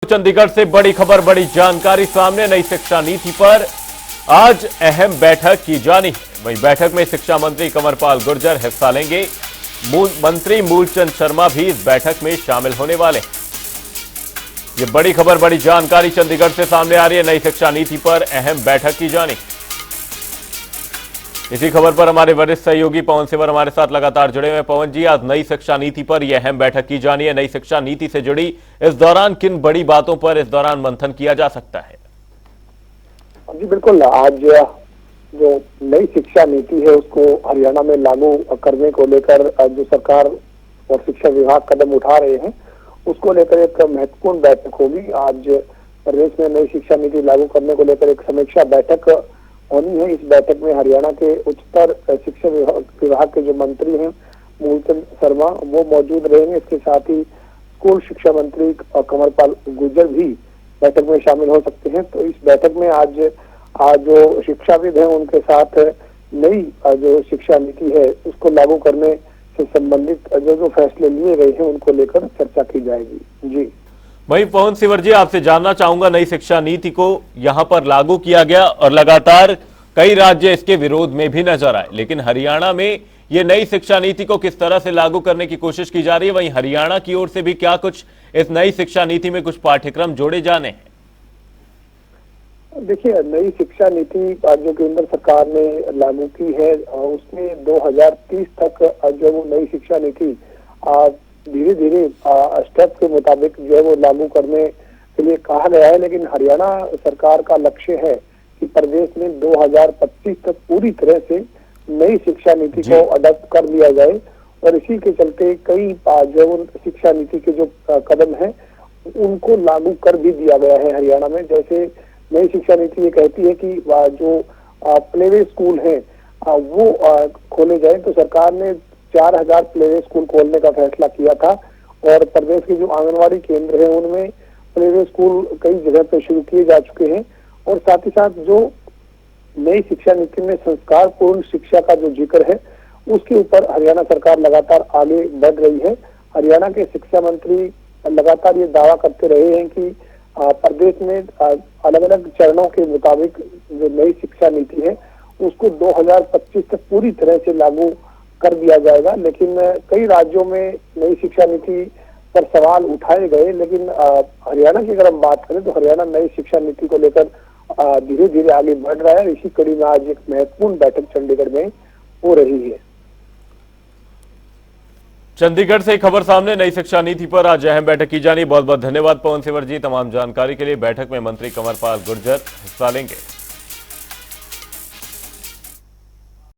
चंडीगढ़ से बड़ी खबर, बड़ी जानकारी सामने। नई शिक्षा नीति पर आज अहम बैठक की जानी है। वहीं बैठक में शिक्षा मंत्री कंवरपाल गुर्जर हिस्सा लेंगे। मंत्री मूलचंद शर्मा भी इस बैठक में शामिल होने वाले हैं। ये बड़ी खबर, बड़ी जानकारी चंडीगढ़ से सामने आ रही है। नई शिक्षा नीति पर अहम बैठक की जानी है। इसी खबर पर हमारे वरिष्ठ सहयोगी पवन सिवर हमारे साथ लगातार जुड़े हुए हैं। पवन जी, आज नई शिक्षा नीति पर यह अहम बैठक की जानी है। नई शिक्षा नीति से जुड़ी इस दौरान किन बड़ी बातों पर इस दौरान मंथन किया जा सकता है? जी बिल्कुल, आज जो नई शिक्षा नीति है उसको हरियाणा में लागू करने को लेकर जो सरकार और शिक्षा विभाग कदम उठा रहे हैं उसको लेकर एक महत्वपूर्ण बैठक होगी। आज प्रदेश में नई शिक्षा नीति लागू करने को लेकर एक समीक्षा बैठक होनी है। इस बैठक में हरियाणा के उच्चतर शिक्षा विभाग के जो मंत्री हैं मूलचंद शर्मा वो मौजूद रहेंगे। इसके साथ ही स्कूल शिक्षा मंत्री कंवरपाल गुर्जर भी बैठक में शामिल हो सकते हैं। तो इस बैठक में आज जो शिक्षाविद हैं उनके साथ नई जो शिक्षा नीति है उसको लागू करने से संबंधित जो फैसले लिए गए हैं उनको लेकर चर्चा की जाएगी। जी वहीं पवन सिवर जी, आपसे जानना चाहूंगा, नई शिक्षा नीति को यहां पर लागू किया गया और लगातार कई राज्य इसके विरोध में भी नजर आए, लेकिन हरियाणा में ये नई शिक्षा नीति को किस तरह से लागू करने की कोशिश की जा रही है? वहीं हरियाणा की ओर से भी क्या कुछ इस नई शिक्षा नीति में कुछ पाठ्यक्रम जोड़े जाने हैं? देखिए, नई शिक्षा नीति जो केंद्र सरकार ने लागू की है उसमें 2030 तक जो वो नई शिक्षा नीति धीरे धीरे स्टेप के मुताबिक जो है वो लागू करने के लिए कहा गया है। लेकिन हरियाणा सरकार का लक्ष्य है कि प्रदेश में 2025 तक पूरी तरह से नई शिक्षा नीति को अडॉप्ट कर लिया जाए और इसी के चलते कई जो शिक्षा नीति के जो कदम हैं उनको लागू कर भी दिया गया है हरियाणा में। जैसे नई शिक्षा नीति ये कहती है कि जो प्लेवे स्कूल हैं वो खोले जाए, तो सरकार ने 4000 प्लेवे स्कूल खोलने का फैसला किया था और प्रदेश के जो आंगनवाड़ी केंद्र हैं उनमें प्लेवे स्कूल कई जगह पे शुरू किए जा चुके हैं। और साथ ही साथ जो नई शिक्षा नीति में संस्कारपूर्ण शिक्षा का जो जिक्र है उसके ऊपर हरियाणा सरकार लगातार आगे बढ़ रही है। हरियाणा के शिक्षा मंत्री लगातार ये दावा करते रहे हैं कि प्रदेश में अलग अलग चरणों के मुताबिक जो नई शिक्षा नीति है उसको 2025 तक पूरी तरह से लागू कर दिया जाएगा। लेकिन कई राज्यों में नई शिक्षा नीति पर सवाल उठाए गए, लेकिन हरियाणा की अगर हम बात करें तो हरियाणा नई शिक्षा नीति को लेकर धीरे धीरे आगे बढ़ रहा है। इसी कड़ी में आज एक महत्वपूर्ण बैठक चंडीगढ़ में हो रही है। चंडीगढ़ से खबर सामने, नई शिक्षा नीति पर आज अहम बैठक की जानी। बहुत बहुत धन्यवाद पवन सिवर जी तमाम जानकारी के लिए। बैठक में मंत्री कंवरपाल गुर्जर हिस्सा लेंगे।